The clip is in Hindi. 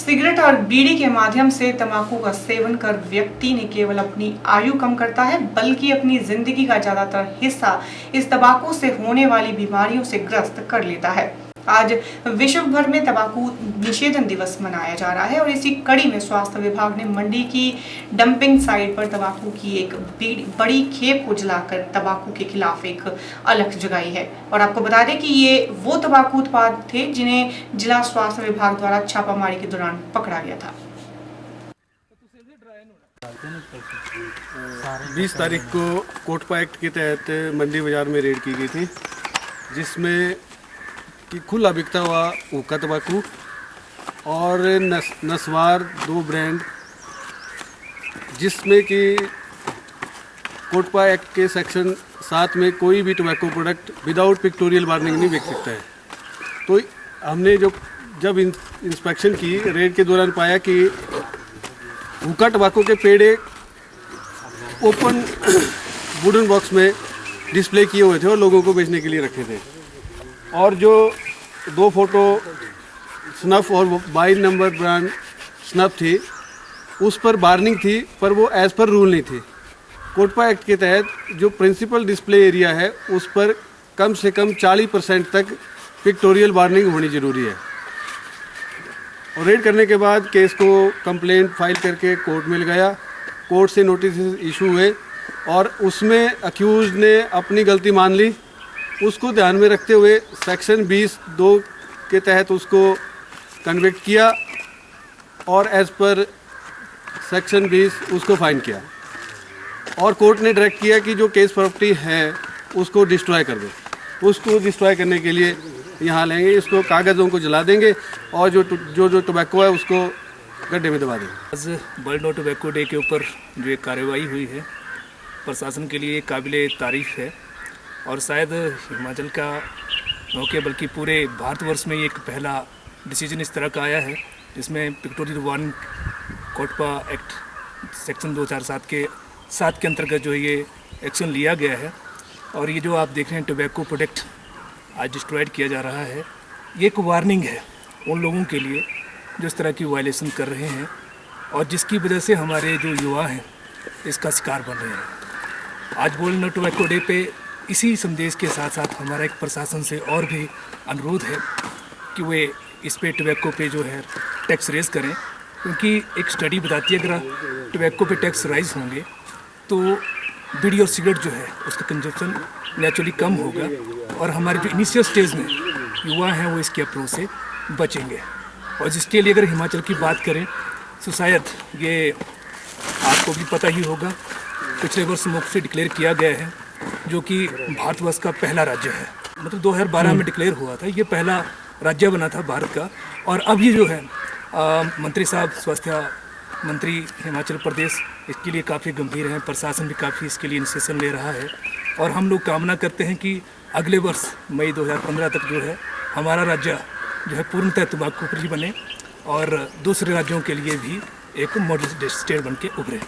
सिगरेट और बीड़ी के माध्यम से तंबाकू का सेवन कर व्यक्ति न केवल अपनी आयु कम करता है बल्कि अपनी जिंदगी का ज्यादातर हिस्सा इस तंबाकू से होने वाली बीमारियों से ग्रस्त कर लेता है। आज विश्व भर में तंबाकू निषेधन दिवस मनाया जा रहा है और इसी कड़ी में स्वास्थ्य विभाग ने मंडी की डंपिंग साइट पर तंबाकू की एक बड़ी खेप को जलाकर तंबाकू के खिलाफ एक अलख जगाई है। और आपको बता दें कि ये वो तंबाकू उत्पाद थे जिन्हें जिला स्वास्थ्य विभाग द्वारा छापामारी के दौरान पकड़ा गया था। 20 तारीख को कोटपा एक्ट के तहत मंडी बाजार में रेड की गई थी, जिसमें कि खुला बिकता हुआ हुक्का तंबाकू और नस्वार 2 ब्रांड, जिसमें कि कोटपा एक्ट के सेक्शन 7 में कोई भी tobacco product without pictorial warning नहीं बिक सकता है। तो हमने जब इंस्पेक्शन की रेड के दौरान पाया कि हुक्का टोबैको के पेड़े ओपन वुडन बॉक्स में डिस्प्ले किए हुए थे और लोगों को बेचने के लिए रखे थे। और जो 2 फोटो स्नफ और 22 नंबर ब्रांड स्नफ थी, उस पर वार्निंग थी, पर वो एज़ पर रूल नहीं थी। कोटपा एक्ट के तहत जो प्रिंसिपल डिस्प्ले एरिया है उस पर कम से कम 40% तक पिक्टोरियल वार्निंग होनी ज़रूरी है। और रेड करने के बाद केस को कंप्लेंट फाइल करके कोर्ट में लगाया। कोर्ट से नोटिस इशू हुए और उसमें अक्यूज़ ने अपनी गलती मान ली। उसको ध्यान में रखते हुए सेक्शन 20(2) के तहत उसको कन्विक्ट किया और एज़ पर सेक्शन 20 उसको फाइन किया। और कोर्ट ने डायरेक्ट किया कि जो केस प्रॉपर्टी है उसको डिस्ट्रॉय कर दो। उसको डिस्ट्रॉय करने के लिए यहाँ लेंगे, इसको कागज़ों को जला देंगे और जो टोबैको है उसको गड्ढे में दबा देंगे। आज वर्ल्ड नो टोबैको डे के ऊपर जो एक कार्रवाई हुई है, प्रशासन के लिए काबिले तारीफ़ है और शायद हिमाचल का मौके बल्कि पूरे भारतवर्ष में एक पहला डिसीजन इस तरह का आया है जिसमें pictorial warning COTPA act section 2007 के अंतर्गत जो है ये एक्शन लिया गया है। और ये जो आप देख रहे हैं टोबैको प्रोडक्ट आज डिस्ट्रॉयड किया जा रहा है, ये एक वार्निंग है उन लोगों के लिए जो इस तरह की वायलेशन कर रहे हैं और जिसकी वजह से हमारे जो युवा हैं इसका शिकार बन रहे हैं। आज वर्ल्ड नो टोबैको डे पे इसी संदेश के साथ साथ हमारा एक प्रशासन से और भी अनुरोध है कि वे इस पे टोबैको पे जो है टैक्स रेज करें, क्योंकि एक स्टडी बताती है अगर टोबैको पे टैक्स राइज होंगे तो बीड़ी और सिगरेट जो है उसका कंजप्शन नेचुरली कम होगा और हमारे जो इनिशियल स्टेज में युवा हैं वो इसके अप्रोच से बचेंगे। और जिसके लिए अगर हिमाचल की बात करें तो शायद ये आपको भी पता ही होगा, पिछले वर्ष मुफ्त से डिक्लेयर किया गया है जो कि भारतवर्ष का पहला राज्य है। मतलब 2012 में डिक्लेयर हुआ था, ये पहला राज्य बना था भारत का। और अब ये जो है मंत्री साहब स्वास्थ्य मंत्री हिमाचल प्रदेश इसके लिए काफ़ी गंभीर हैं, प्रशासन भी काफ़ी इसके लिए इनिशिएशन ले रहा है। और हम लोग कामना करते हैं कि अगले वर्ष मई 2015 तक जो है हमारा राज्य जो है पूर्णतः तंबाकू फ्री बने और दूसरे राज्यों के लिए भी एक मॉडल स्टेट बन के उभरे।